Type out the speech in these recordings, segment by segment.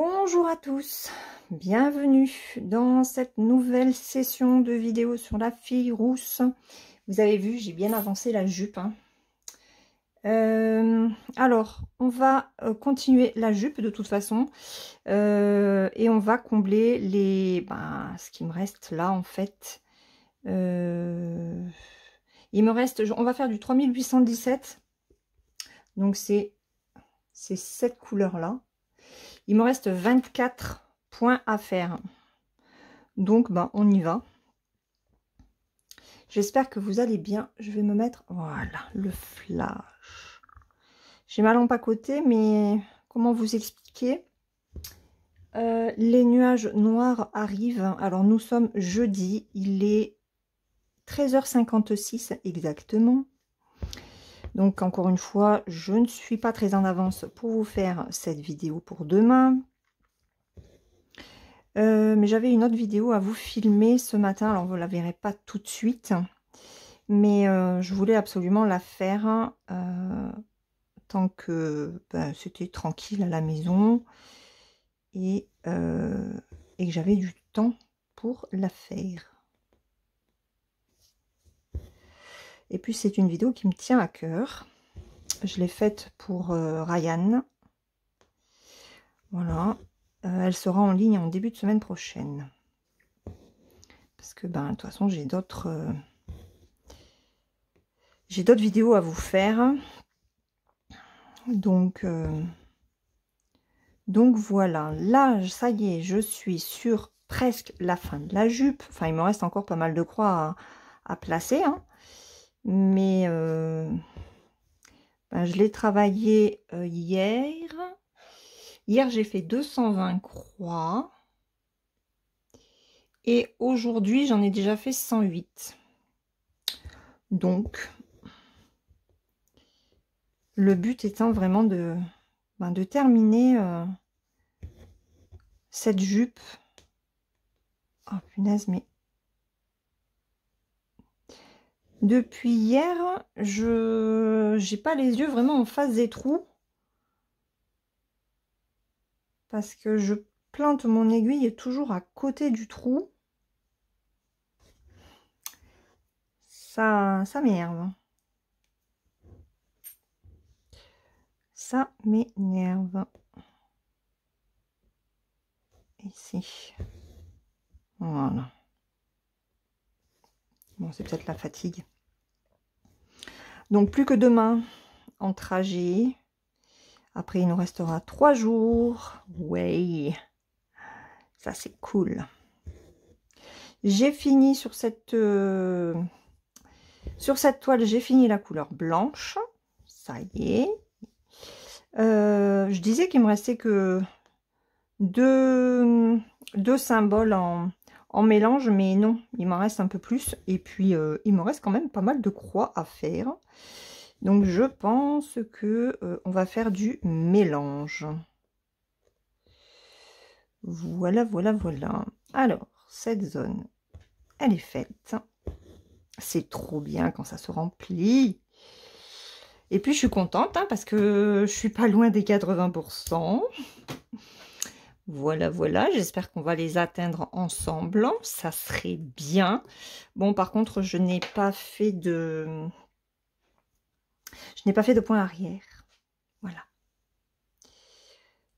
Bonjour à tous, bienvenue dans cette nouvelle session de vidéo sur la fille rousse. Vous avez vu, j'ai bien avancé la jupe. Alors, on va continuer la jupe de toute façon et on va combler ce qui me reste là en fait. Il me reste, on va faire du 3817, donc c'est cette couleur là. Il me reste 24 points à faire. Donc, on y va. J'espère que vous allez bien. Je vais me mettre, voilà, le flash. J'ai ma lampe à côté, mais comment vous expliquer? Les nuages noirs arrivent. Alors, nous sommes jeudi. Il est 13h56 exactement. Donc, encore une fois, je ne suis pas très en avance pour vous faire cette vidéo pour demain. Mais j'avais une autre vidéo à vous filmer ce matin. Alors, vous ne la verrez pas tout de suite. Mais je voulais absolument la faire tant que c'était tranquille à la maison. Et que j'avais du temps pour la faire. Et puis, c'est une vidéo qui me tient à cœur. Je l'ai faite pour Ryan. Voilà. Elle sera en ligne en début de semaine prochaine. Parce que, de toute façon, j'ai d'autres vidéos à vous faire. Donc voilà. Là, ça y est, je suis sur presque la fin de la jupe. Enfin, il me reste encore pas mal de croix à placer. Mais je l'ai travaillé hier. Hier, j'ai fait 220 croix. Et aujourd'hui, j'en ai déjà fait 108. Donc, le but étant vraiment de terminer cette jupe. Oh punaise, mais depuis hier, je n'ai pas les yeux vraiment en face des trous. Parce que je plante mon aiguille toujours à côté du trou. Ça m'énerve. Ça m'énerve. Ici. Voilà. Bon, c'est peut-être la fatigue. Donc, plus que demain en trajet. Après, il nous restera 3 jours. Ouais. Ça, c'est cool. J'ai fini sur cette toile, j'ai fini la couleur blanche. Ça y est. Je disais qu'il me restait que deux symboles en mélange, mais non, il m'en reste un peu plus. Et puis, il me reste quand même pas mal de croix à faire. Donc, je pense que on va faire du mélange. Voilà, voilà, voilà. Alors, cette zone, elle est faite. C'est trop bien quand ça se remplit. Et puis, je suis contente parce que je suis pas loin des 80%. Voilà, voilà. J'espère qu'on va les atteindre ensemble. Ça serait bien. Bon, par contre, je n'ai pas fait de point arrière. Voilà.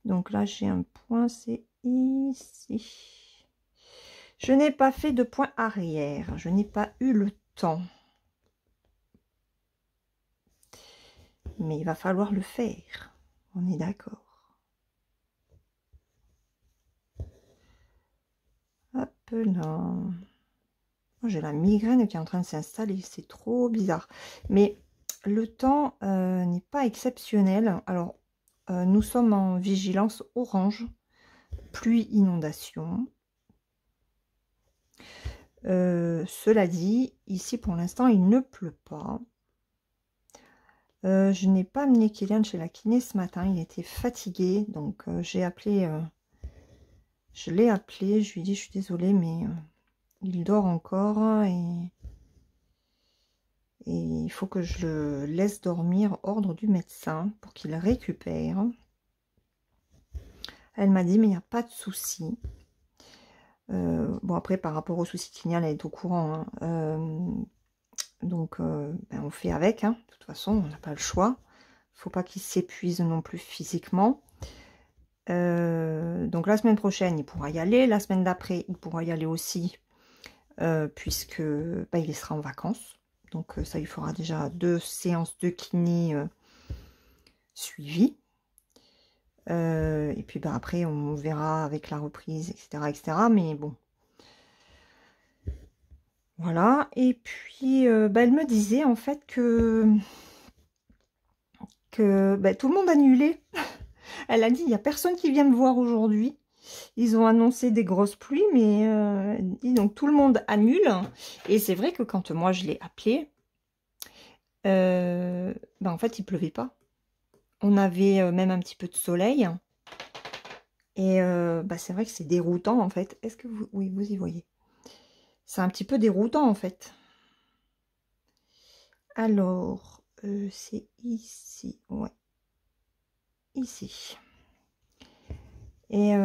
Donc là, j'ai un point, c'est ici. Je n'ai pas fait de point arrière. Je n'ai pas eu le temps. Mais il va falloir le faire. On est d'accord. Hop là. J'ai la migraine qui est en train de s'installer. C'est trop bizarre. Mais le temps n'est pas exceptionnel. Alors, nous sommes en vigilance orange. Pluie, inondation. Cela dit, ici pour l'instant, il ne pleut pas. Je n'ai pas amené Kylian chez la kiné ce matin. Il était fatigué. Donc, j'ai appelé... je l'ai appelé. Je lui ai dit, je suis désolée, mais il dort encore. Et il faut que je le laisse dormir. Ordre du médecin pour qu'il récupère. Elle m'a dit, mais il n'y a pas de souci. Bon, après, par rapport au souci signal, elle est au courant. Hein. Donc, ben, on fait avec. Hein. De toute façon, on n'a pas le choix. Faut pas qu'il s'épuise non plus physiquement. Donc, la semaine prochaine, il pourra y aller. La semaine d'après, il pourra y aller aussi. Puisque ben, il sera en vacances. Donc, ça, il fera déjà 2 séances de kiné suivies. Et puis ben, après, on verra avec la reprise, etc. etc. Mais bon. Voilà. Et puis, ben, elle me disait en fait que ben, tout le monde annulait. Elle a dit, il n'y a personne qui vient me voir aujourd'hui. Ils ont annoncé des grosses pluies, mais donc tout le monde annule. Et c'est vrai que quand moi je l'ai appelé, ben, en fait, il pleuvait pas. On avait même un petit peu de soleil. Et ben, c'est vrai que c'est déroutant, en fait. Est-ce que vous... Oui, vous y voyez. C'est un petit peu déroutant, en fait. Alors, c'est ici. Ouais. Ici. Et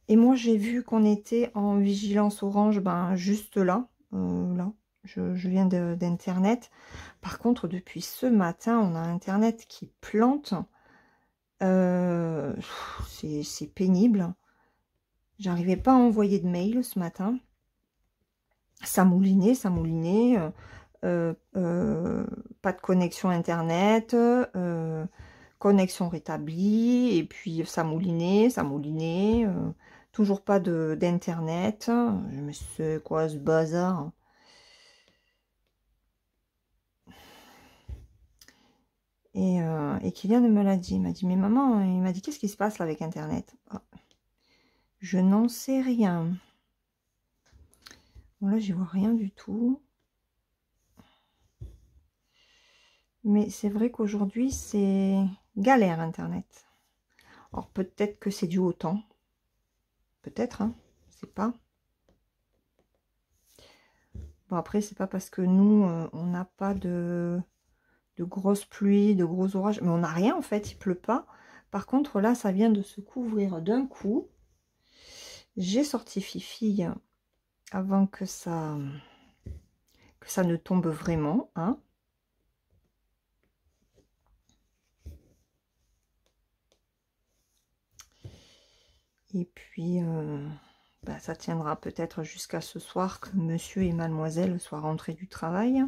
moi, j'ai vu qu'on était en vigilance orange, ben, juste là. Là, je viens d'Internet. Par contre, depuis ce matin, on a Internet qui plante. C'est pénible. J'arrivais pas à envoyer de mail ce matin. Ça moulinait, ça moulinait. Pas de connexion Internet. Connexion rétablie. Et puis, ça moulinait, ça moulinait. Toujours pas d'internet. Je me suis dit, c'est quoi ce bazar? Et Kylian me l'a dit. Il m'a dit, mais maman, il m'a dit, qu'est-ce qui se passe là avec internet? Ah, je n'en sais rien. Bon, là, j'y vois rien du tout. Mais c'est vrai qu'aujourd'hui, c'est galère internet. Alors, peut-être que c'est dû au temps. Peut-être, hein. Je sais pas. Bon, après, c'est pas parce que nous, on n'a pas de grosses pluies, de gros orages. Mais on n'a rien, en fait, il pleut pas. Par contre, là, ça vient de se couvrir d'un coup. J'ai sorti Fifi avant que ça ne tombe vraiment, hein. Et puis, bah, ça tiendra peut-être jusqu'à ce soir que monsieur et mademoiselle soient rentrés du travail.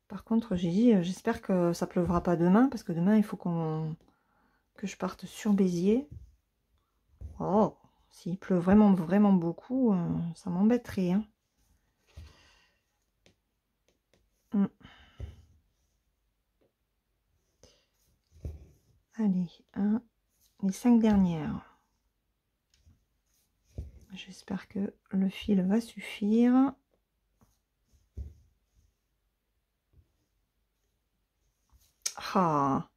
Par contre, j'ai dit, j'espère que ça pleuvra pas demain, parce que demain, il faut que je parte sur Béziers. Oh, s'il pleut vraiment, vraiment beaucoup, ça m'embêterait, hein. Mm. Allez, les 5 dernières. J'espère que le fil va suffire. Ah,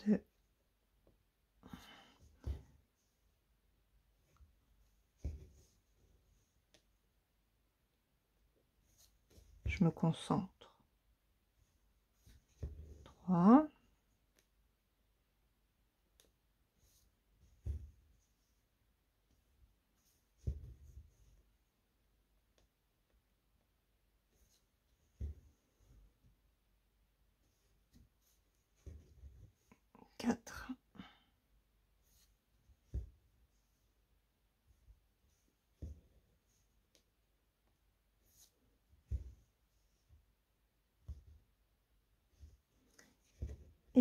deux. Je me concentre. 3. 4.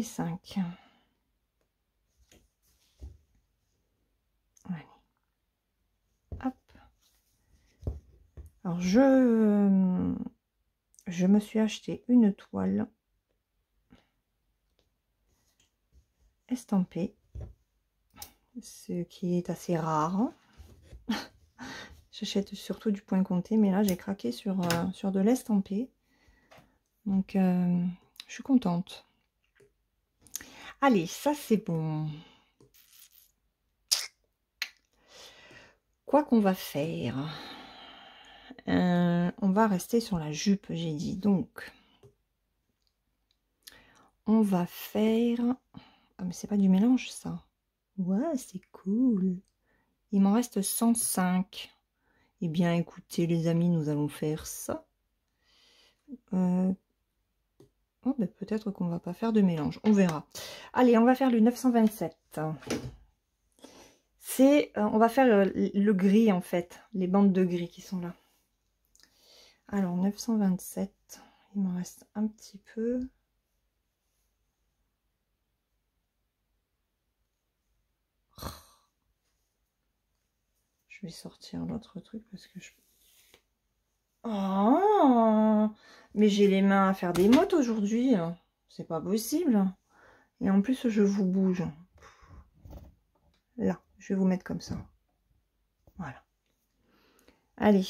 5. Allez. Hop. Alors, je me suis acheté une toile estampée, ce qui est assez rare. J'achète surtout du point compté, mais là, j'ai craqué sur de l'estampé. Donc, je suis contente. Allez, ça, c'est bon. Quoi qu'on va faire? On va rester sur la jupe, j'ai dit. Donc, on va faire... Ah, mais c'est pas du mélange, ça. Ouais, c'est cool. Il m'en reste 105. Eh bien, écoutez, les amis, nous allons faire ça. Oh, ben, peut-être qu'on va pas faire de mélange. On verra. Allez, on va faire le 927. On va faire le gris, en fait. Les bandes de gris qui sont là. Alors, 927. Il m'en reste un petit peu. Je vais sortir l'autre truc parce que je... Oh, mais j'ai les mains à faire des mottes aujourd'hui. C'est pas possible. Et en plus, je vous bouge. Là, je vais vous mettre comme ça. Voilà. Allez.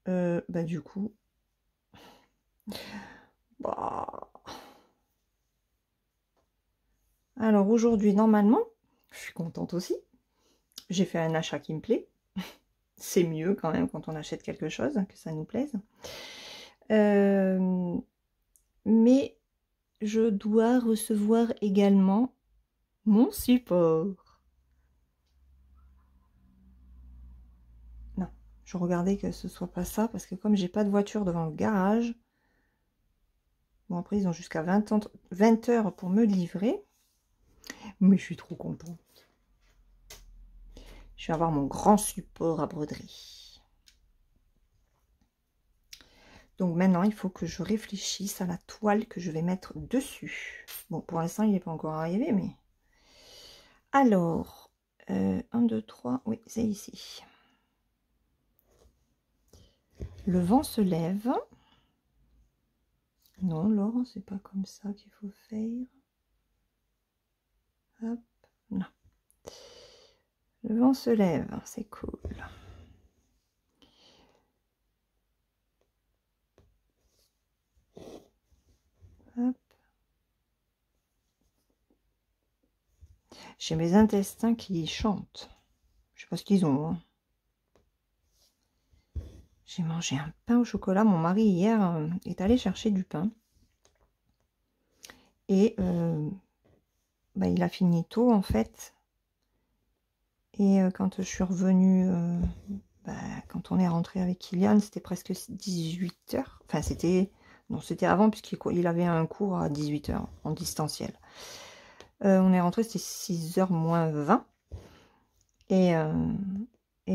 Bah du coup... Bah... Alors aujourd'hui, normalement, je suis contente aussi. J'ai fait un achat qui me plaît. C'est mieux quand même quand on achète quelque chose, que ça nous plaise. Mais je dois recevoir également mon support. Non, je regardais que ce soit pas ça, parce que comme j'ai pas de voiture devant le garage, bon après ils ont jusqu'à 20 heures pour me livrer, mais je suis trop contente. Je vais avoir mon grand support à broderie. Donc maintenant, il faut que je réfléchisse à la toile que je vais mettre dessus. Bon, pour l'instant, il n'est pas encore arrivé, mais... Alors, 1, 2, 3, oui, c'est ici. Le vent se lève. Non, Laure, c'est pas comme ça qu'il faut faire. Hop, non. Le vent se lève, c'est cool. Hop. J'ai mes intestins qui chantent. Je sais pas ce qu'ils ont. Hein. J'ai mangé un pain au chocolat. Mon mari, hier, est allé chercher du pain. Et bah, il a fini tôt, en fait. Et quand je suis revenue, bah, quand on est rentré avec Kylian, c'était presque 18 h. Enfin, c'était... Non, c'était avant, puisqu'il avait un cours à 18 h en distanciel. On est rentré, c'était 6 h moins 20. Et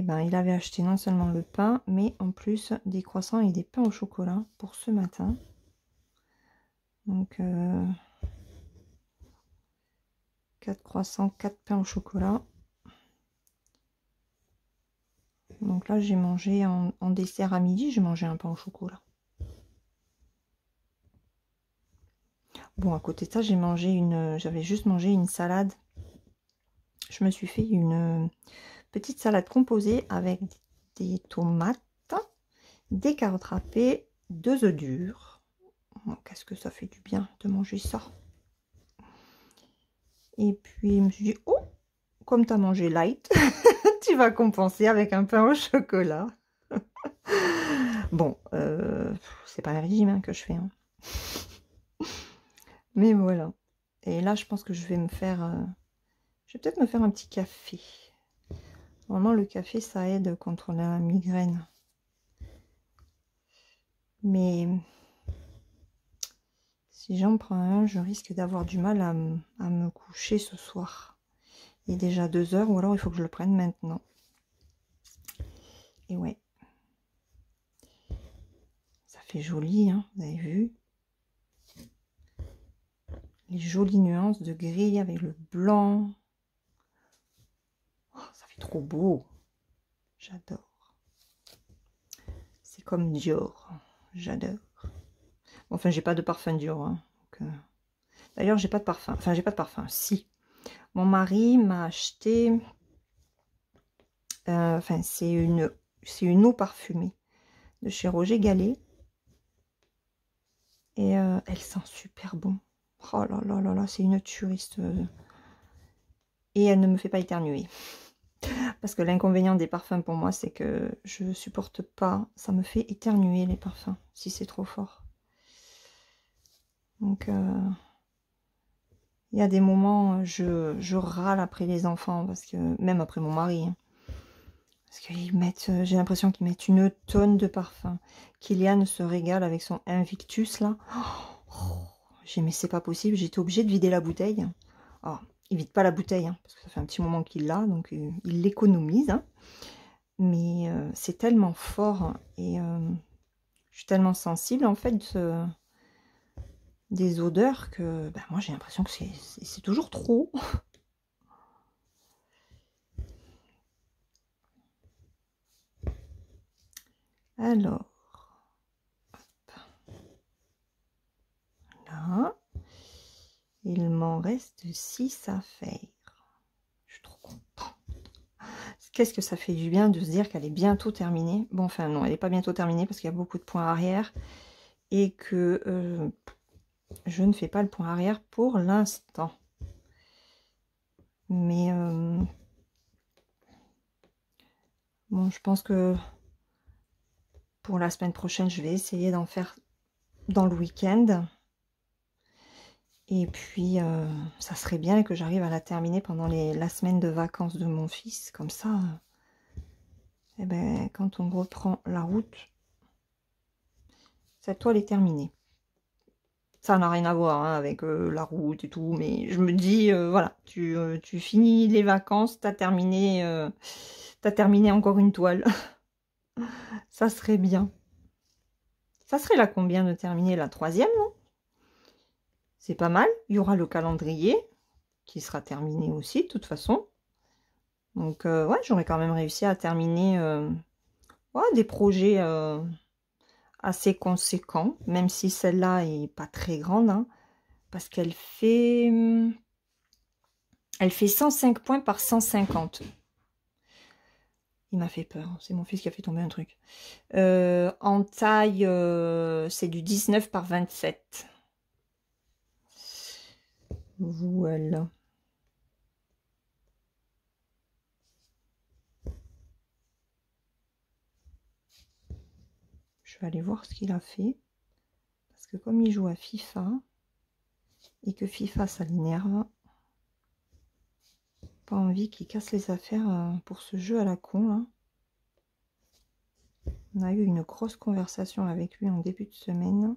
ben, il avait acheté non seulement le pain, mais en plus des croissants et des pains au chocolat pour ce matin. Donc, 4 croissants, 4 pains au chocolat. Donc là, j'ai mangé en dessert à midi, j'ai mangé un pain au chocolat. Bon, à côté de ça, j'avais juste mangé une salade. Je me suis fait une petite salade composée avec des tomates, des carottes râpées, 2 œufs durs. Oh, qu'est-ce que ça fait du bien de manger ça. Et puis, je me suis dit, oh, comme tu as mangé light, tu vas compenser avec un pain au chocolat. Bon, c'est pas un régime hein, que je fais. Hein. Mais voilà. Et là, je pense que je vais me faire... je vais peut-être me faire un petit café. Normalement, le café, ça aide contre la migraine. Mais si j'en prends un, je risque d'avoir du mal à me coucher ce soir. Il est déjà 2 h, ou alors il faut que je le prenne maintenant. Et ouais. Ça fait joli, hein, vous avez vu? Les jolies nuances de gris avec le blanc. Oh, ça fait trop beau. J'adore. C'est comme Dior. J'adore. Enfin, j'ai pas de parfum Dior. Hein, d'ailleurs, j'ai pas de parfum. Enfin, j'ai pas de parfum. Si. Mon mari m'a acheté... Enfin, c'est une eau parfumée de chez Roger Gallet. Et elle sent super bon. Oh là là là là, c'est une touriste. Et elle ne me fait pas éternuer. Parce que l'inconvénient des parfums pour moi, c'est que je supporte pas. Ça me fait éternuer les parfums, si c'est trop fort. Donc, il y a des moments, je râle après les enfants, parce que même après mon mari. Hein, parce qu'ils mettent, j'ai l'impression qu'ils mettent une tonne de parfums. Kylian se régale avec son Invictus, là. Oh, j'ai dit, mais c'est pas possible, j'étais obligée de vider la bouteille. Alors, il vide pas la bouteille, hein, parce que ça fait un petit moment qu'il l'a, donc il l'économise. Hein. Mais c'est tellement fort, hein, et je suis tellement sensible, en fait, des odeurs que ben, moi, j'ai l'impression que c'est toujours trop. Alors, là, il m'en reste 6 à faire. Je suis trop contente. Qu'est-ce que ça fait du bien de se dire qu'elle est bientôt terminée. Bon, enfin non, elle n'est pas bientôt terminée parce qu'il y a beaucoup de points arrière et que je ne fais pas le point arrière pour l'instant. Mais bon, je pense que pour la semaine prochaine, je vais essayer d'en faire dans le week-end. Et puis, ça serait bien que j'arrive à la terminer pendant la semaine de vacances de mon fils. Comme ça, eh ben, quand on reprend la route, cette toile est terminée. Ça n'a rien à voir hein, avec la route et tout, mais je me dis, voilà, tu finis les vacances, t'as terminé encore une toile. Ça serait bien. Ça serait la combien de terminer la 3e, non? C'est pas mal. Il y aura le calendrier qui sera terminé aussi, de toute façon. Donc, ouais, j'aurais quand même réussi à terminer ouais, des projets assez conséquents, même si celle-là est pas très grande, hein, parce qu'elle fait... Elle fait 105 points par 150. Il m'a fait peur. C'est mon fils qui a fait tomber un truc. En taille, c'est du 19 par 27. Voilà. Je vais aller voir ce qu'il a fait. Parce que comme il joue à FIFA, et que FIFA, ça l'énerve, pas envie qu'il casse les affaires pour ce jeu à la con. Hein. On a eu une grosse conversation avec lui en début de semaine.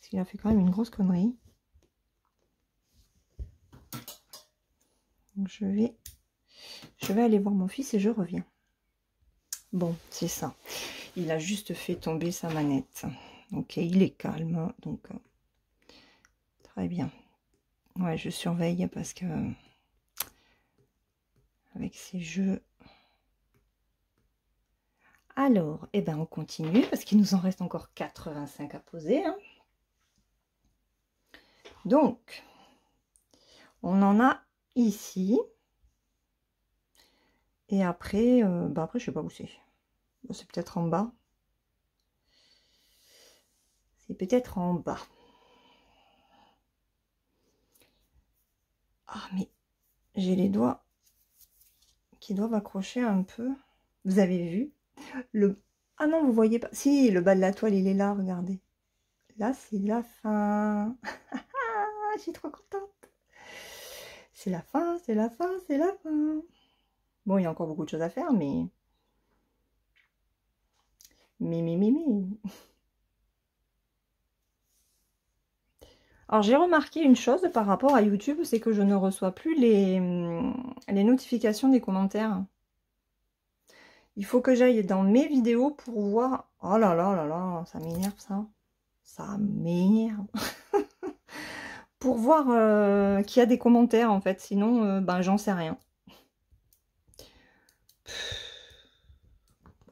Parce qu'il a fait quand même une grosse connerie. Donc je vais aller voir mon fils et je reviens. Bon, c'est ça. Il a juste fait tomber sa manette. Ok, il est calme. Donc, très bien. Ouais, je surveille parce que avec ces jeux... Alors, eh ben, on continue parce qu'il nous en reste encore 85 à poser. Hein. Donc, on en a ici. Et après, bah après, je sais pas où c'est. C'est peut-être en bas. C'est peut-être en bas. Ah, mais j'ai les doigts qui doivent accrocher un peu. Vous avez vu le... Ah non, vous voyez pas. Si, le bas de la toile, il est là, regardez. Là, c'est la fin. Je suis trop contente. C'est la fin, c'est la fin, c'est la fin. Bon, il y a encore beaucoup de choses à faire, mais... Alors, j'ai remarqué une chose par rapport à YouTube, c'est que je ne reçois plus les notifications des commentaires. Il faut que j'aille dans mes vidéos pour voir... Oh là là là là, ça m'énerve ça. Ça m'énerve. Pour voir qu'il y a des commentaires en fait, sinon ben j'en sais rien.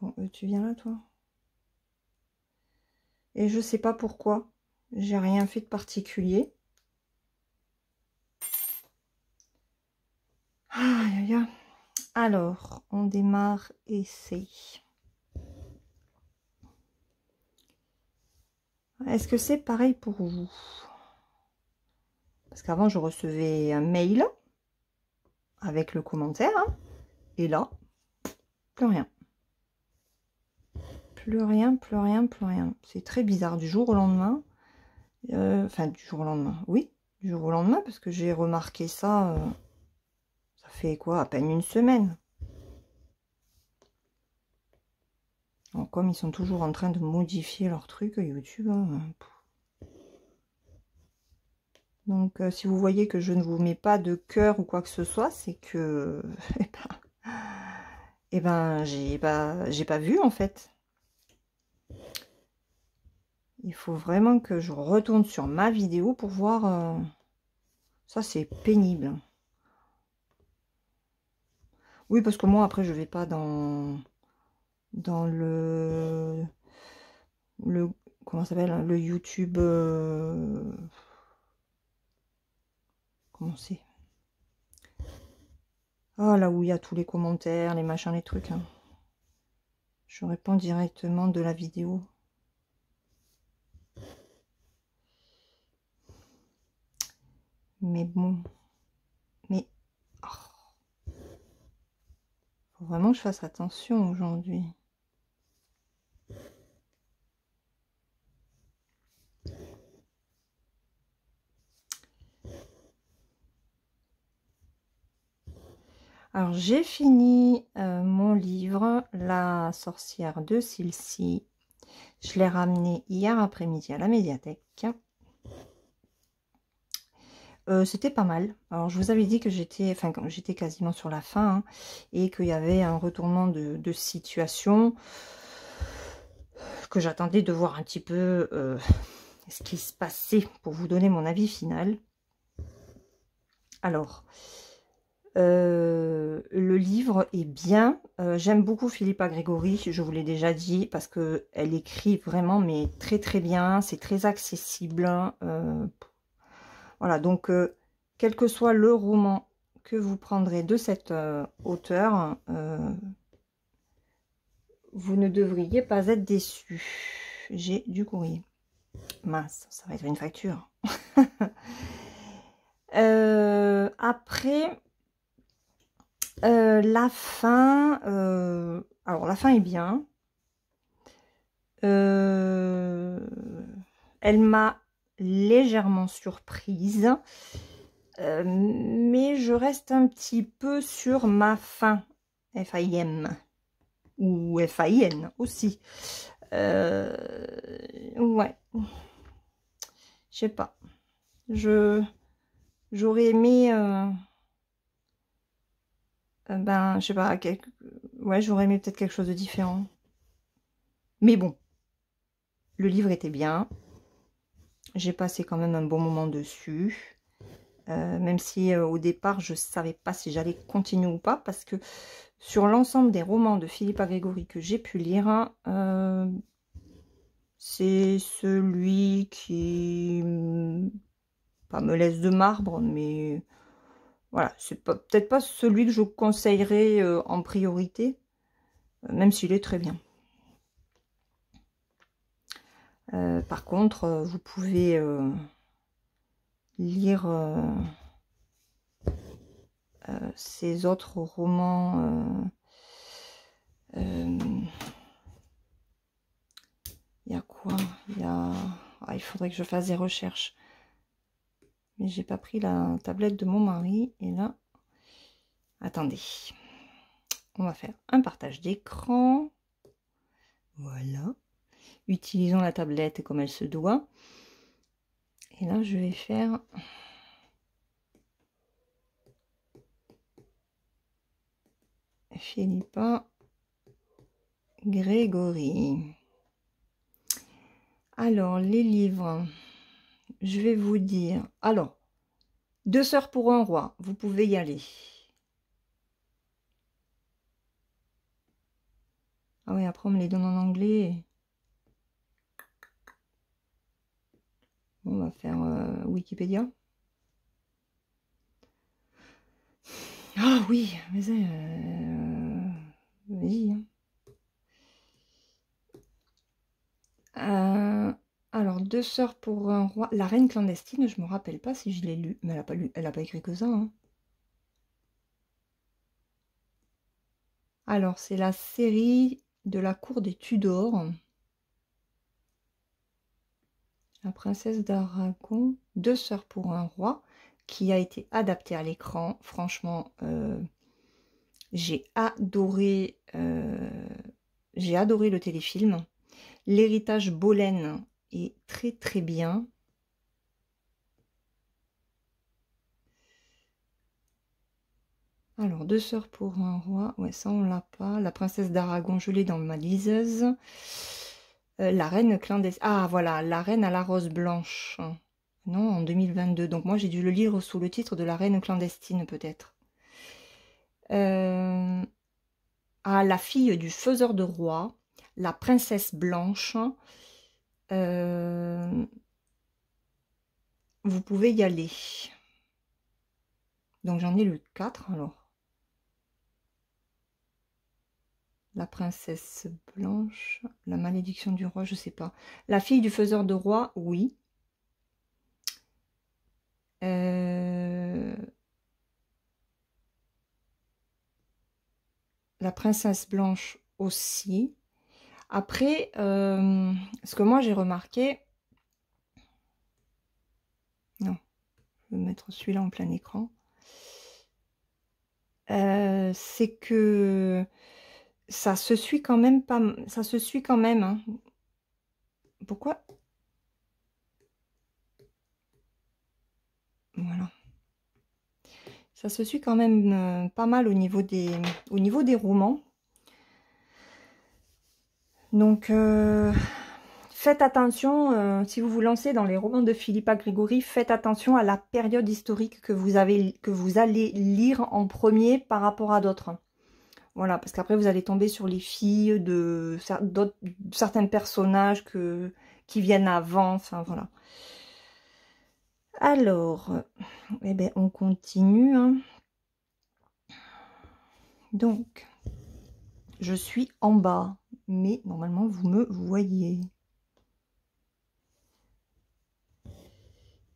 Bon, tu viens là toi? Et je sais pas pourquoi. J'ai rien fait de particulier. Aïe aïe aïe. Alors, on démarre essai. Est-ce que c'est pareil pour vous? Parce qu'avant, je recevais un mail avec le commentaire. Hein, Et là, plus rien. Plus rien, plus rien, plus rien. C'est très bizarre du jour au lendemain. Enfin, du jour au lendemain, oui, du jour au lendemain, parce que j'ai remarqué ça, ça fait quoi, à peine une semaine. Alors, comme ils sont toujours en train de modifier leur truc YouTube, hein, donc si vous voyez que je ne vous mets pas de cœur ou quoi que ce soit, c'est que eh ben j'ai pas vu en fait. Il faut vraiment que je retourne sur ma vidéo pour voir. Ça, c'est pénible. Oui, parce que moi, après, je vais pas dans le comment ça s'appelle, le YouTube. Comment c'est? Ah, là où il y a tous les commentaires, les machins, les trucs. Hein. Je réponds directement de la vidéo. Mais bon. Mais... Oh. Faut vraiment que je fasse attention aujourd'hui. Alors, j'ai fini mon livre, La sorcière de Silcy. Je l'ai ramené hier après-midi à la médiathèque. C'était pas mal. Alors, je vous avais dit que j'étais quasiment sur la fin hein, et qu'il y avait un retournement de situation, que j'attendais de voir un petit peu ce qui se passait pour vous donner mon avis final. Alors, le livre est bien. J'aime beaucoup Philippa Gregori, je vous l'ai déjà dit, parce que elle écrit vraiment, mais très très bien. C'est très accessible. Voilà, donc quel que soit le roman que vous prendrez de cet auteur, vous ne devriez pas être déçus. J'ai du courrier. Mince, ça va être une facture. Après, la fin, alors la fin est bien. Elle m'a légèrement surprise, mais je reste un petit peu sur ma faim, F-A-I-M, ou F-A-I-N aussi. Ouais, je sais pas. J'aurais aimé, ben, je sais pas, ouais, j'aurais aimé peut-être quelque chose de différent. Mais bon, le livre était bien. J'ai passé quand même un bon moment dessus. Même si au départ, je ne savais pas si j'allais continuer ou pas. Parce que sur l'ensemble des romans de Philippa Gregori que j'ai pu lire, c'est celui qui pas me laisse de marbre, mais voilà, c'est peut-être pas celui que je conseillerais en priorité, même s'il est très bien. Par contre, vous pouvez lire ces autres romans. Il y a quoi? Il faudrait que je fasse des recherches. Mais j'ai pas pris la tablette de mon mari. Et là, attendez. On va faire un partage d'écran. Voilà. Utilisons la tablette comme elle se doit. Et là, je vais faire... Philippa Gregori. Alors, les livres, je vais vous dire... Alors, 2 sœurs pour un roi, vous pouvez y aller. Ah oui, après on me les donne en anglais. On va faire Wikipédia. Ah oui, mais vas-y. Alors, 2 sœurs pour un roi. La reine clandestine, je me rappelle pas si je l'ai lu. Mais elle a pas écrit que ça. Hein. Alors, c'est la série de la cour des Tudors. La princesse d'Aragon, Deux sœurs pour un roi, qui a été adaptée à l'écran. Franchement, j'ai adoré le téléfilm. L'héritage Boleyn est très très bien. Alors, Deux sœurs pour un roi, ouais, ça on l'a pas. La princesse d'Aragon, je l'ai dans ma liseuse. La reine clandestine. Ah, voilà, la reine à la rose blanche. Non, en 2022. Donc moi, j'ai dû le lire sous le titre de la reine clandestine, peut-être. Ah, la fille du faiseur de roi. La princesse blanche. Vous pouvez y aller. Donc j'en ai le 4 alors. La princesse blanche, la malédiction du roi, je sais pas. La fille du faiseur de roi, oui. La princesse blanche aussi. Après, ce que moi j'ai remarqué... Non, je vais mettre celui-là en plein écran. C'est que ça se suit quand même pas... Ça se suit quand même. Hein. Pourquoi? Voilà. Ça se suit quand même pas mal au niveau des romans. Donc, faites attention, si vous vous lancez dans les romans de Philippa Gregory, faites attention à la période historique que vous allez lire en premier par rapport à d'autres. Voilà, parce qu'après, vous allez tomber sur les filles de certains personnages qui viennent avant, enfin voilà. Alors, eh ben, on continue. Hein. Donc, je suis en bas, mais normalement, vous me voyez.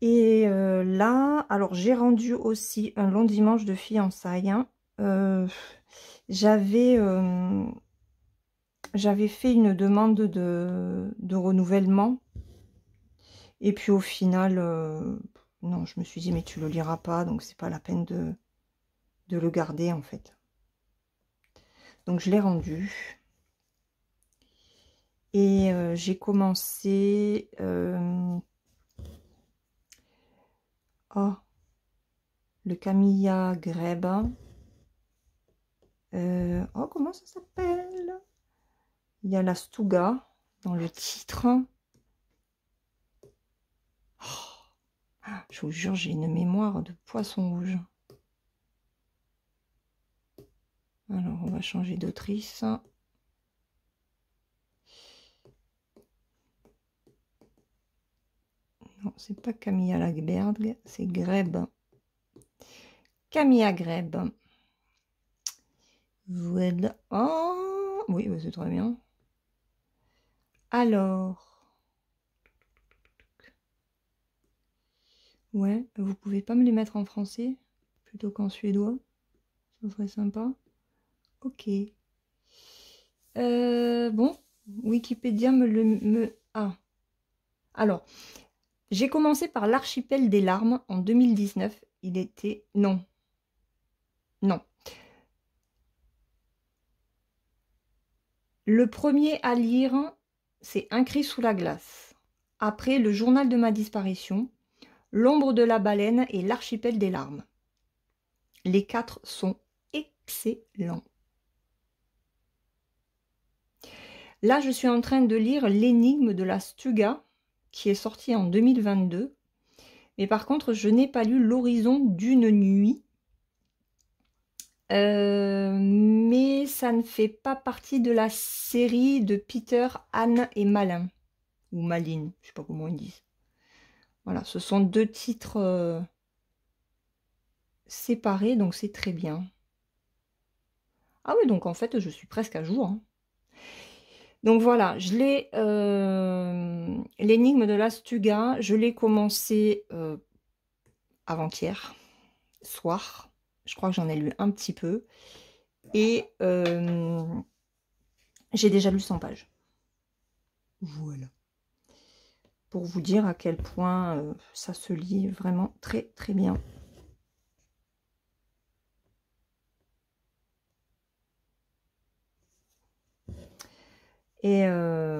Et là, alors j'ai rendu aussi un long dimanche de fiançailles. Hein. J'avais fait une demande de renouvellement. Et puis au final, non, je me suis dit, mais tu le liras pas, donc c'est pas la peine de le garder en fait. Donc je l'ai rendu. Et j'ai commencé... oh, le Camilla Greb. Oh, comment ça s'appelle? Il y a la Stuga dans le titre. Oh, je vous jure, j'ai une mémoire de poisson rouge. Alors, on va changer d'autrice. Non, c'est pas Camilla Lagerberg, c'est Greb. Camilla Greb. Voilà. Oh, oui, c'est très bien. Alors. Ouais, vous pouvez pas me les mettre en français plutôt qu'en suédois? Ça serait sympa. Ok. Bon, Wikipédia Ah. Alors, j'ai commencé par l'Archipel des larmes en 2019. Il était... Non. Non. Le premier à lire, c'est Un cri sous la glace. Après, Le journal de ma disparition, L'ombre de la baleine et L'archipel des larmes. Les 4 sont excellents. Là, je suis en train de lire L'énigme de la Stuga, qui est sorti en 2022. Mais par contre, je n'ai pas lu L'horizon d'une nuit. Mais ça ne fait pas partie de la série de Peter, Anne et Malin. Ou Maline, je ne sais pas comment ils disent. Voilà, ce sont 2 titres séparés, donc c'est très bien. Ah oui, donc en fait, je suis presque à jour. Hein. Donc voilà, je l'ai... L'énigme de la Stuga, je l'ai commencé avant-hier, soir. Je crois que j'en ai lu un petit peu. Et j'ai déjà lu 100 pages. Voilà. Pour vous dire à quel point ça se lit vraiment très très bien. Et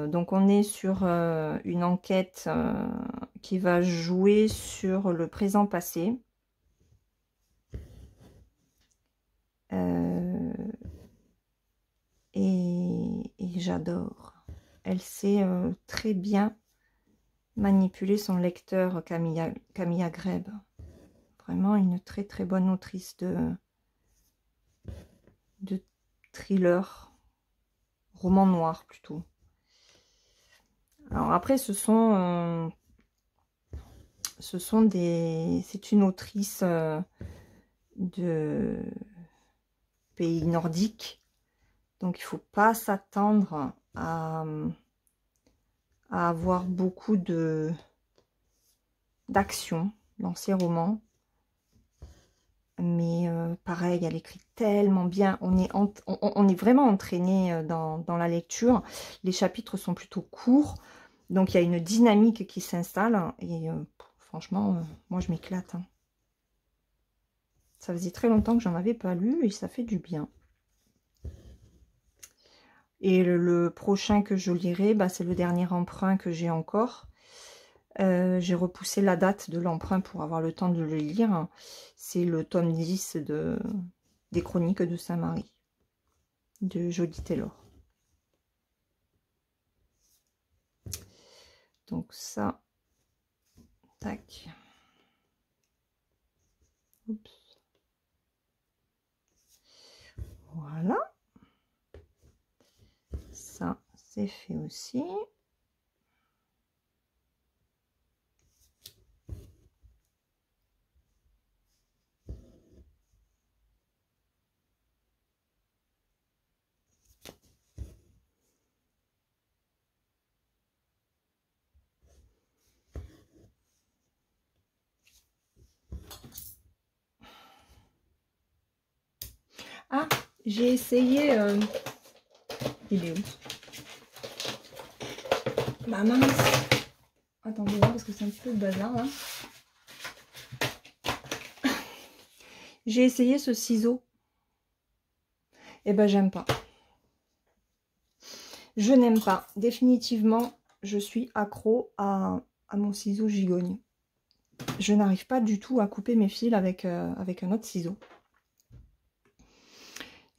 donc on est sur une enquête qui va jouer sur le présent passé. Et j'adore. Elle sait très bien manipuler son lecteur, Camilla Greb. Vraiment une très très bonne autrice de thriller, roman noir plutôt. Alors après, c'est une autrice de pays nordiques, donc il ne faut pas s'attendre à avoir beaucoup d'action dans ses romans. Mais pareil, elle écrit tellement bien, on est vraiment entraîné dans la lecture. Les chapitres sont plutôt courts, donc il y a une dynamique qui s'installe, et franchement, moi je m'éclate. Hein. Ça faisait très longtemps que j'en avais pas lu, et ça fait du bien. Et le prochain que je lirai, bah, c'est le dernier emprunt que j'ai encore. J'ai repoussé la date de l'emprunt pour avoir le temps de le lire. C'est le tome 10 des Chroniques de Saint-Marie, de Jody Taylor. Donc ça, tac. Oups. Voilà. Ça, c'est fait aussi. Ah, j'ai essayé... Il est où? Bah mince. Attendez voir parce que c'est un petit peu le bazar là. J'ai essayé ce ciseau. Et ben j'aime pas. Je n'aime pas. Définitivement, je suis accro à mon ciseau gigogne. Je n'arrive pas du tout à couper mes fils avec un autre ciseau.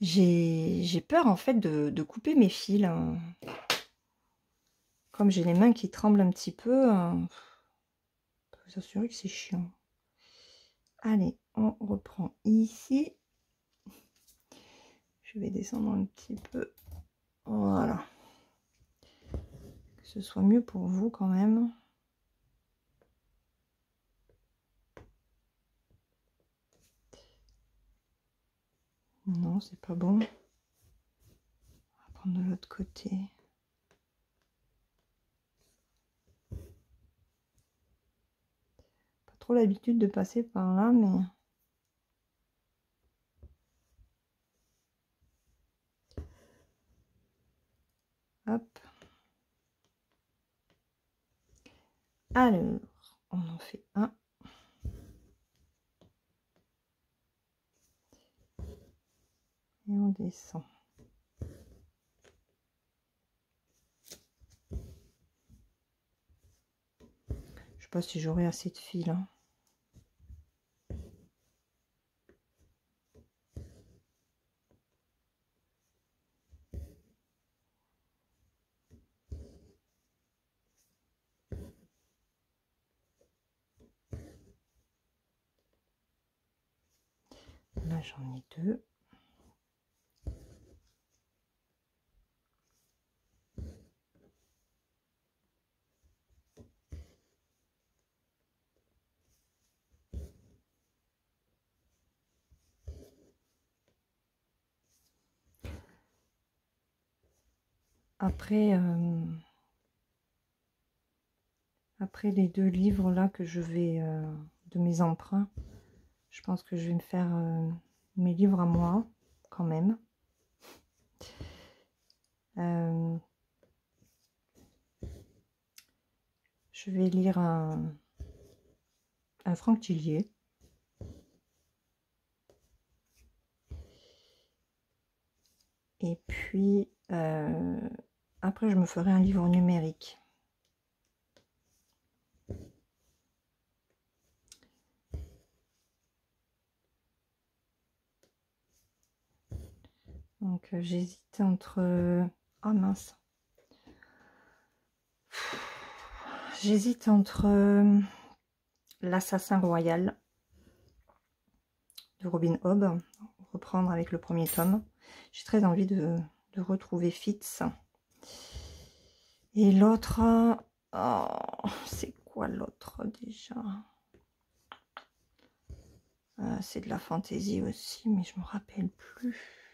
J'ai peur en fait de couper mes fils. Hein. Comme j'ai les mains qui tremblent un petit peu, faut vous assurer que c'est chiant. Allez, on reprend ici. Je vais descendre un petit peu. Voilà. Que ce soit mieux pour vous quand même. Non, c'est pas bon. On va prendre de l'autre côté. Pas trop l'habitude de passer par là, mais... Hop. Alors, on en fait un. Et on descend. Je sais pas si j'aurai assez de fil. Hein. Là, j'en ai deux. Après, après les deux livres là que je vais de mes emprunts, je pense que je vais me faire mes livres à moi quand même. Je vais lire un Franck Tillier. Et puis, après, je me ferai un livre numérique. Donc, j'hésite entre... Ah mince. J'hésite entre L'Assassin Royal de Robin Hobb, reprendre avec le premier tome. J'ai très envie de retrouver Fitz. Et l'autre, oh, c'est quoi l'autre déjà? C'est de la fantaisie aussi, mais je me rappelle plus.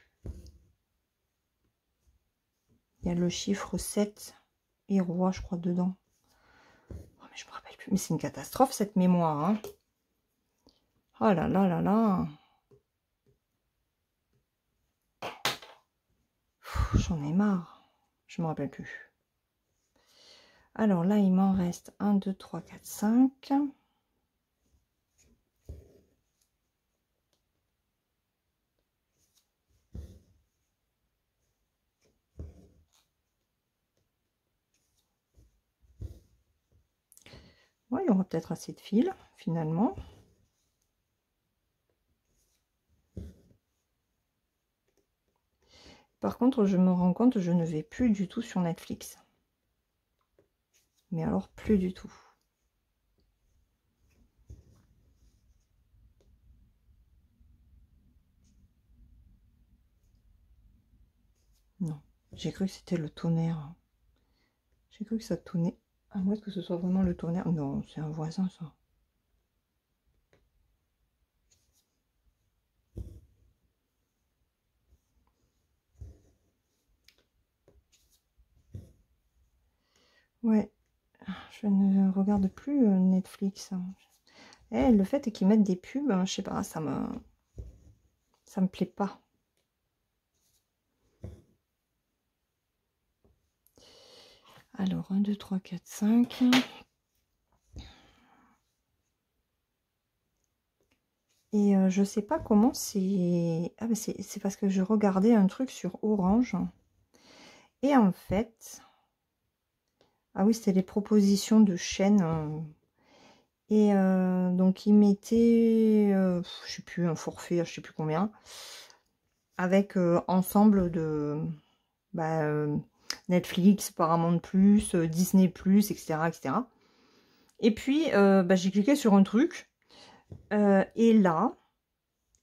Il y a le chiffre 7 et roi, je crois, dedans. Oh, mais je me rappelle plus. Mais c'est une catastrophe, cette mémoire. Hein. Oh là là là là. J'en ai marre. Je me rappelle plus. Alors là, il m'en reste 1, 2, 3, 4, 5. Ouais, il y aura peut-être assez de fil, finalement. Par contre, je me rends compte, je ne vais plus du tout sur Netflix. Mais alors, plus du tout. Non, j'ai cru que c'était le tonnerre. J'ai cru que ça tournait. À moins que ce soit vraiment le tonnerre. Non, c'est un voisin, ça. Ouais, je ne regarde plus Netflix. Et le fait qu'ils mettent des pubs, je sais pas, ça me plaît pas. Alors, 1, 2, 3, 4, 5. Et je sais pas comment c'est... Ah, mais c'est parce que je regardais un truc sur Orange. Et en fait... Ah oui, c'était les propositions de chaînes. Et donc, ils mettaient, je sais plus, un forfait, je sais plus combien, avec ensemble de Netflix, Paramount+, Disney+, etc., etc. Et puis, j'ai cliqué sur un truc, et là,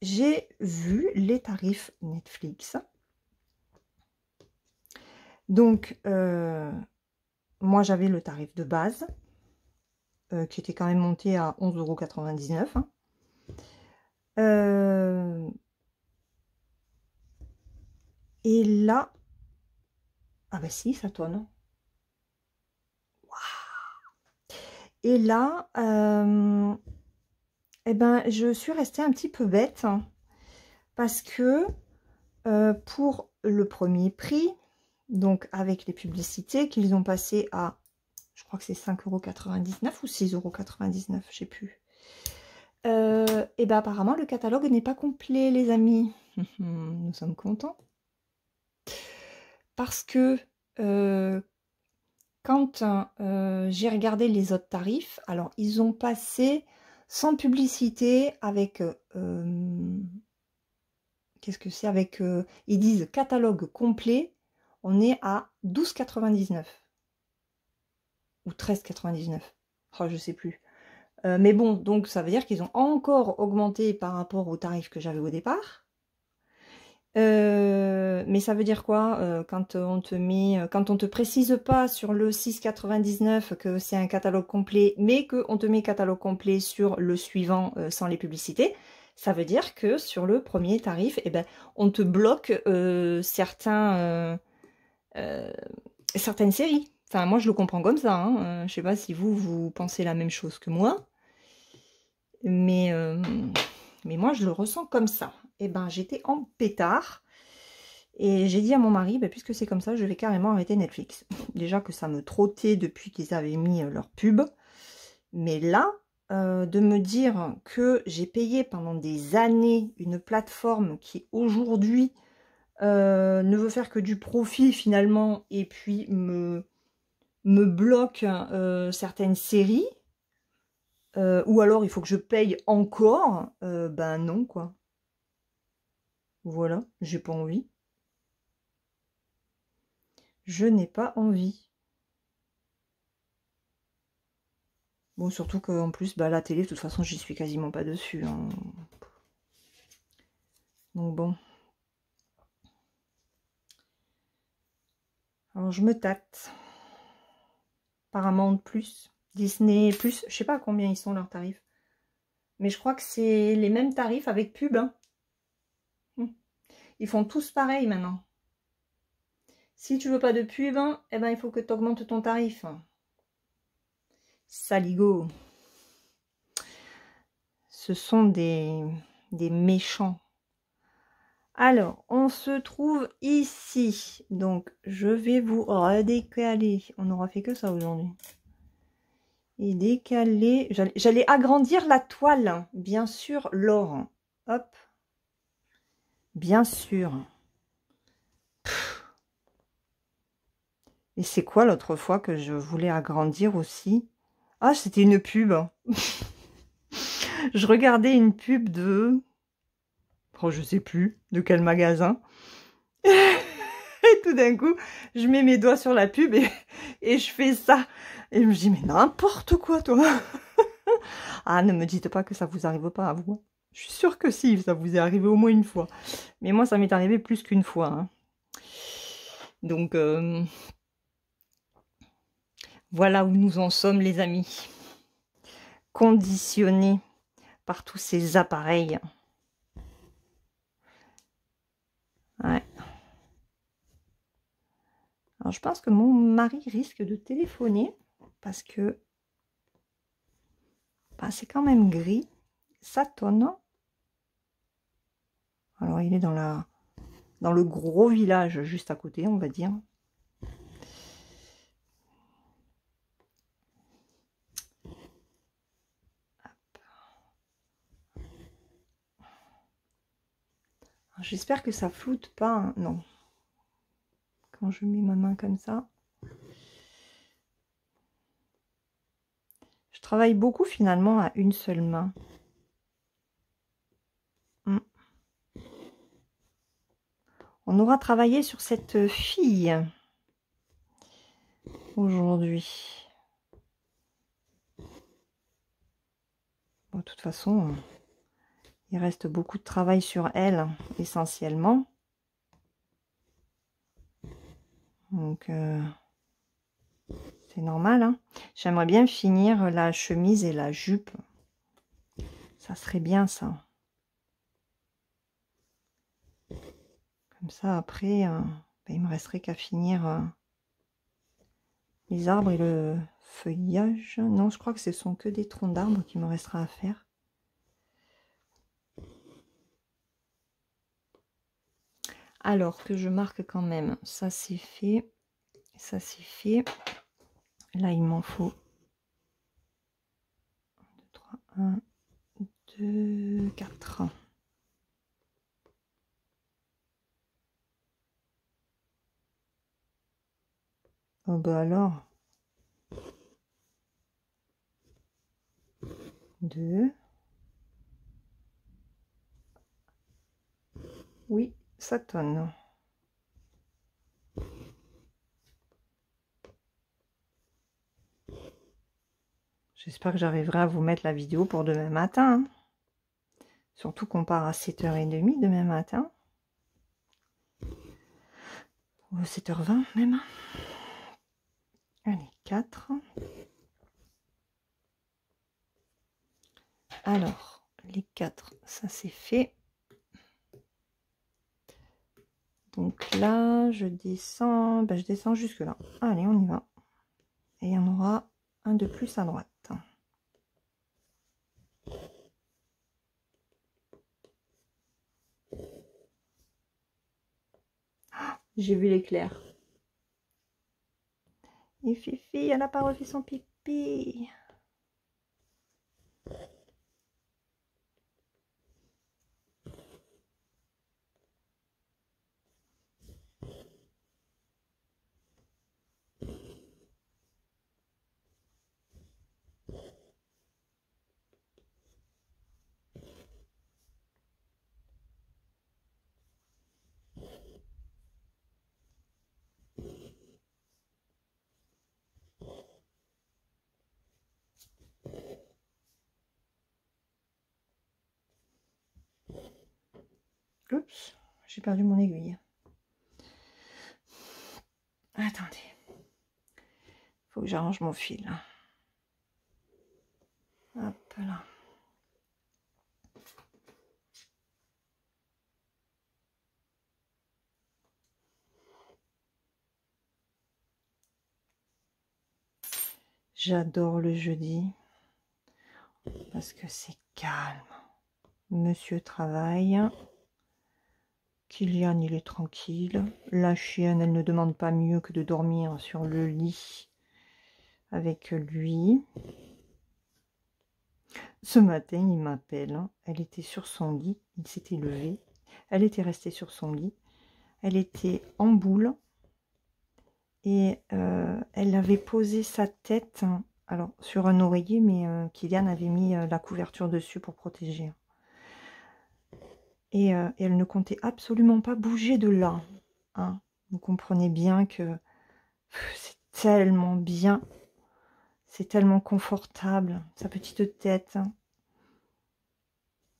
j'ai vu les tarifs Netflix. Donc, moi, j'avais le tarif de base, qui était quand même monté à 11,99 €. Et là, ah bah si, ça tourne. Et là, eh ben, je suis restée un petit peu bête, hein, parce que pour le premier prix, donc avec les publicités qu'ils ont passé à, je crois que c'est 5,99 € ou 6,99 €, je sais plus. Et ben apparemment le catalogue n'est pas complet, les amis. Nous sommes contents. Parce que quand j'ai regardé les autres tarifs, alors ils ont passé sans publicité avec... qu'est-ce que c'est avec... ils disent catalogue complet, on est à 12,99 € ou 13,99 €. Oh, je sais plus. Mais bon, donc ça veut dire qu'ils ont encore augmenté par rapport au tarif que j'avais au départ. Mais ça veut dire quoi quand on te met, quand on te précise pas sur le 6,99 € que c'est un catalogue complet, mais qu'on te met catalogue complet sur le suivant sans les publicités, ça veut dire que sur le premier tarif, eh ben, on te bloque certaines séries. Enfin, moi, je le comprends comme ça. Hein. Je sais pas si vous pensez la même chose que moi, mais moi, je le ressens comme ça. Eh ben, j'étais en pétard. Et j'ai dit à mon mari, bah, puisque c'est comme ça, je vais carrément arrêter Netflix. Déjà que ça me trottait depuis qu'ils avaient mis leur pub. Mais là, de me dire que j'ai payé pendant des années une plateforme qui aujourd'hui ne veut faire que du profit finalement et puis me bloque certaines séries, ou alors il faut que je paye encore, ben non quoi. Voilà, j'ai pas envie. Je n'ai pas envie. Bon, surtout qu'en plus, bah, la télé, de toute façon, j'y suis quasiment pas dessus, hein. Donc bon. Alors, je me tâte. Paramount Plus, Disney Plus, je sais pas à combien ils sont leurs tarifs. Mais je crois que c'est les mêmes tarifs avec pub, hein. Ils font tous pareil maintenant. Si tu veux pas de pub, eh ben, il faut que tu augmentes ton tarif. Saligo. Ce sont des méchants. Alors, on se trouve ici. Donc, je vais vous redécaler. On n'aura fait que ça aujourd'hui. Et décaler. J'allais agrandir la toile. Bien sûr, Laure. Hop. Bien sûr. Et c'est quoi l'autre fois que je voulais agrandir aussi? Ah, c'était une pub. Je regardais une pub de... Oh, je sais plus de quel magasin. Et tout d'un coup, je mets mes doigts sur la pub et je fais ça. Et je me dis, mais n'importe quoi, toi. Ah, ne me dites pas que ça vous arrive pas à vous. Je suis sûre que si, ça vous est arrivé au moins une fois. Mais moi, ça m'est arrivé plus qu'une fois, hein. Donc, voilà où nous en sommes, les amis. Conditionnés par tous ces appareils. Ouais. Alors, je pense que mon mari risque de téléphoner parce que bah, c'est quand même gris. Ça tonne. Alors, il est dans le gros village juste à côté, on va dire. J'espère que ça floute pas, hein. Non. Quand je mets ma main comme ça. Je travaille beaucoup finalement à une seule main. On aura travaillé sur cette fille aujourd'hui. Bon, de toute façon, il reste beaucoup de travail sur elle, essentiellement. Donc, c'est normal, hein. J'aimerais bien finir la chemise et la jupe. Ça serait bien, ça. Comme ça, après, il me resterait qu'à finir les arbres et le feuillage. Non, je crois que ce sont que des troncs d'arbres qu'il me restera à faire. Alors que je marque quand même, ça c'est fait, ça c'est fait. Là, il m'en faut 1, 2, 4. Oh bah alors. 2. Oui, ça tonne. J'espère que j'arriverai à vous mettre la vidéo pour demain matin, hein. Surtout qu'on part à 7h30 demain matin. Ou 7h20 même. Allez, 4. Alors, les 4, ça c'est fait. Donc là, je descends, je descends jusque là. Allez, on y va. Et il y en aura un de plus à droite. J'ai vu l'éclair. Et Fifi, elle n'a pas refait son pipi. Oups, j'ai perdu mon aiguille. Attendez. Faut que j'arrange mon fil. Hop là. J'adore le jeudi parce que c'est calme. Monsieur travaille. Kylian, il est tranquille. La chienne, elle ne demande pas mieux que de dormir sur le lit avec lui. Ce matin, il m'appelle. Elle était sur son lit. Il s'était levé. Elle était restée sur son lit. Elle était en boule. Et elle avait posé sa tête alors, sur un oreiller, mais Kylian avait mis la couverture dessus pour protéger. Et elle ne comptait absolument pas bouger de là. Hein. Vous comprenez bien que c'est tellement bien, c'est tellement confortable, sa petite tête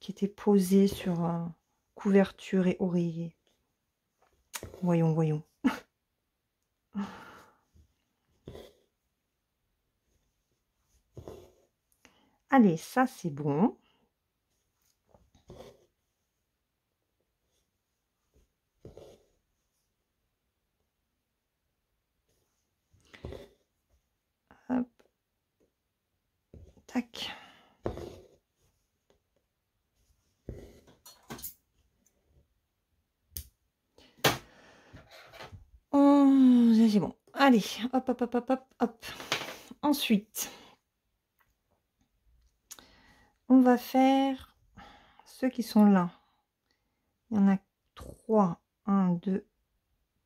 qui était posée sur couverture et oreiller. Voyons, voyons. Allez, ça c'est bon. Hop. Tac. Oh, c'est bon. Allez, hop, hop, hop, hop, hop, hop. Ensuite, on va faire ceux qui sont là. Il y en a 3. 1, 2,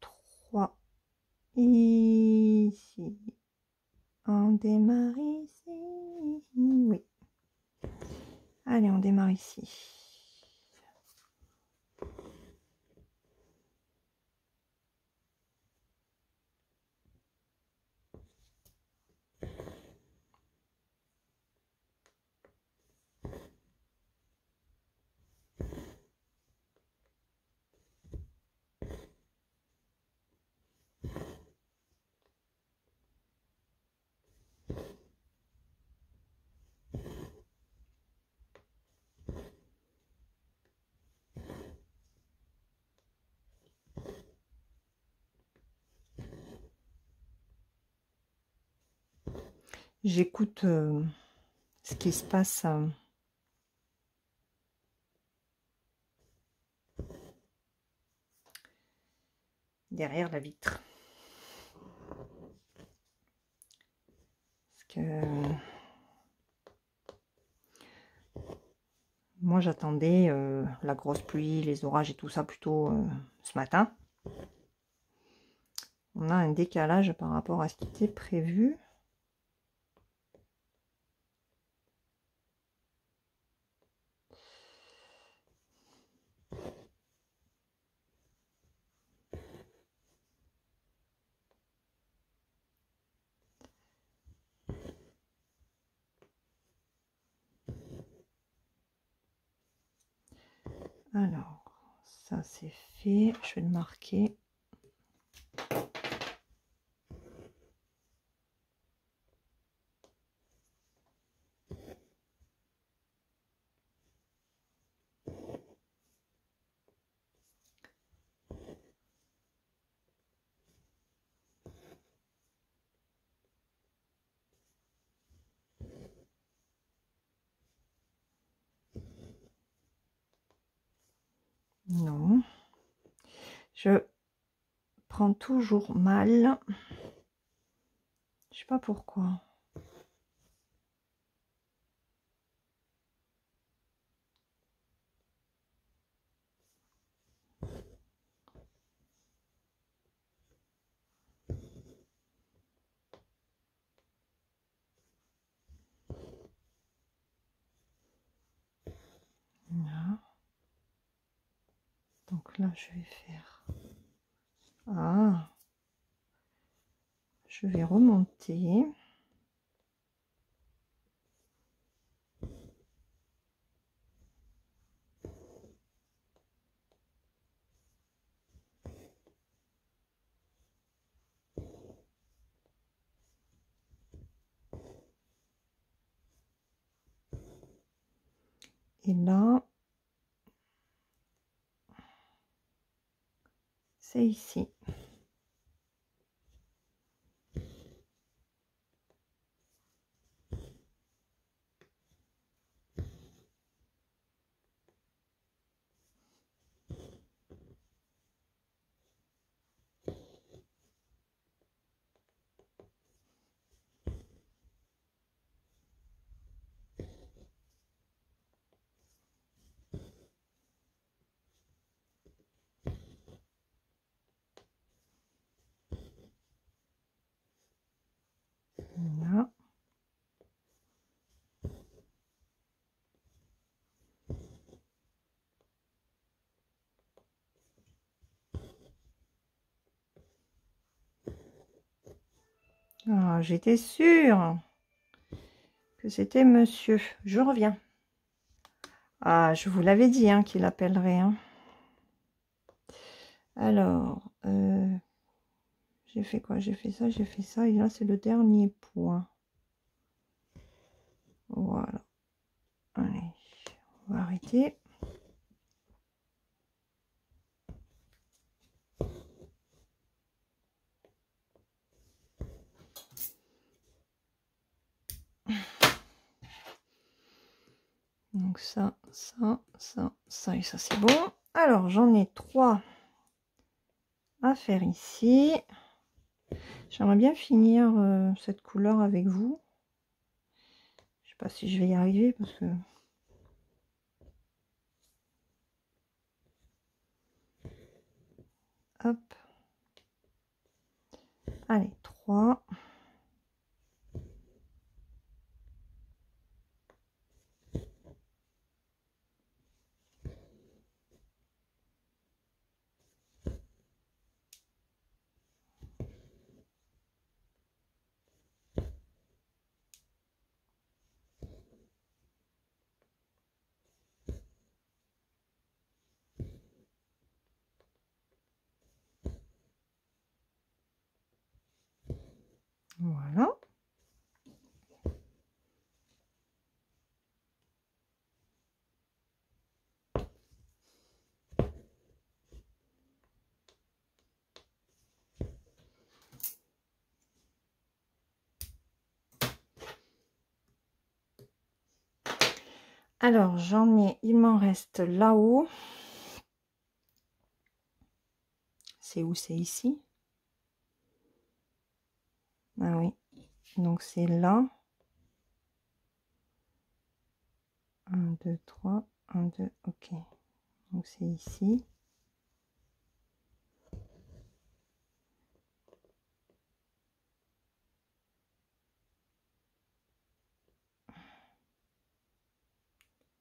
3. Ici. On démarre ici. Oui. Allez, on démarre ici. J'écoute ce qui se passe derrière la vitre. Parce que moi j'attendais la grosse pluie, les orages et tout ça plutôt ce matin. On a un décalage par rapport à ce qui était prévu. Alors, ça c'est fait. Je vais le marquer. Non. Je prend toujours mal. Je sais pas pourquoi. Voilà. Donc là, je vais faire... Ah, je vais remonter. Et là, c'est ici. Voilà. Ah, j'étais sûre que c'était monsieur. Je reviens. Ah, je vous l'avais dit hein, qu'il appellerait. Hein. Alors, j'ai fait quoi? J'ai fait ça, j'ai fait ça. Et là, c'est le dernier point. Voilà. Allez, on va arrêter. Donc ça, ça et ça, c'est bon. Alors, j'en ai 3 à faire ici. J'aimerais bien finir cette couleur avec vous. Je sais pas si je vais y arriver parce que... Hop. Allez, 3. Voilà. Alors, j'en ai, il m'en reste là-haut. C'est où? C'est ici. Ah oui. Donc, c'est là. 1, 2, 3. 1, 2, ok. Donc, c'est ici.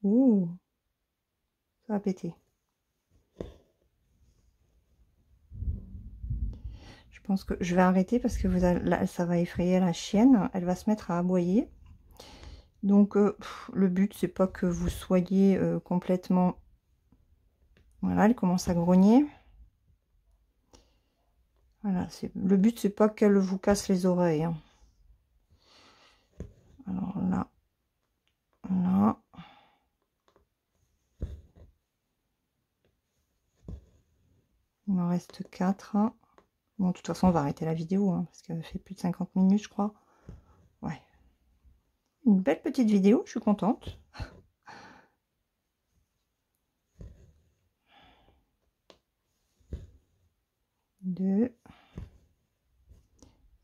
Ouh, ça va péter. Je pense que je vais arrêter parce que vous allez, là, ça va effrayer la chienne. Elle va se mettre à aboyer. Donc, le but, c'est pas que vous soyez complètement... Voilà, elle commence à grogner. Voilà, le but, c'est pas qu'elle vous casse les oreilles. Hein. Alors là, là. Il m'en reste 4. Bon, de toute façon, on va arrêter la vidéo, hein, parce qu'elle fait plus de 50 minutes, je crois. Ouais. Une belle petite vidéo, je suis contente. 2, 2. Et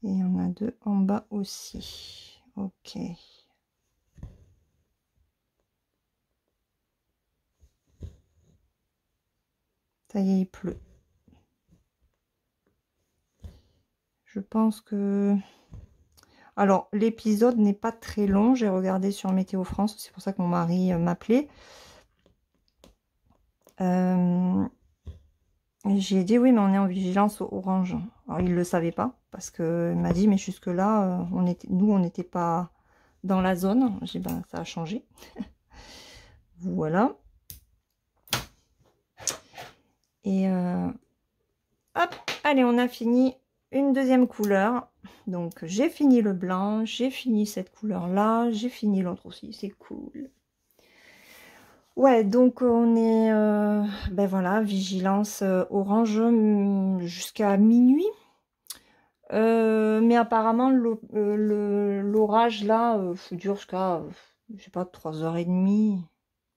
il y en a 2 en bas aussi. Ok. Ça y est, il pleut. Je pense que... Alors, l'épisode n'est pas très long. J'ai regardé sur Météo France. C'est pour ça que mon mari m'appelait. J'ai dit oui, mais on est en vigilance orange. Alors, il ne le savait pas. Parce qu'il m'a dit, mais jusque-là, nous, on n'était pas dans la zone. J'ai dit, ben, ça a changé. Voilà. Et hop, allez, on a fini une deuxième couleur. Donc, j'ai fini le blanc, j'ai fini cette couleur-là, j'ai fini l'autre aussi, c'est cool. Ouais, donc on est, ben voilà, vigilance orange jusqu'à minuit. Mais apparemment, l'orage là dure jusqu'à, je sais pas, 3h30.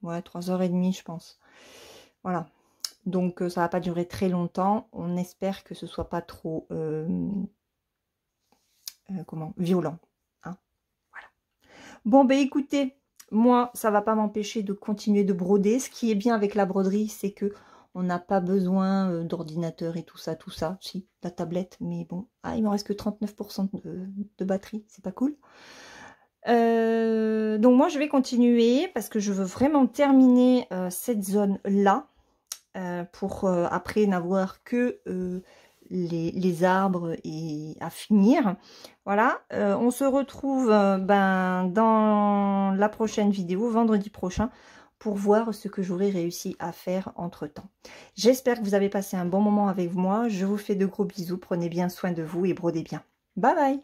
Ouais, 3h30, je pense. Voilà. Donc, ça va pas durer très longtemps. On espère que ce soit pas trop violent. Hein, voilà. Bon, ben écoutez, moi, ça va pas m'empêcher de continuer de broder. Ce qui est bien avec la broderie, c'est que on n'a pas besoin d'ordinateur et tout ça. Si, la tablette, mais bon. Ah, il me reste que 39% de batterie. C'est pas cool. Donc, moi, je vais continuer parce que je veux vraiment terminer cette zone-là. Pour après n'avoir que les arbres et à finir. Voilà, on se retrouve dans la prochaine vidéo, vendredi prochain, pour voir ce que j'aurai réussi à faire entre temps. J'espère que vous avez passé un bon moment avec moi. Je vous fais de gros bisous, prenez bien soin de vous et brodez bien. Bye bye.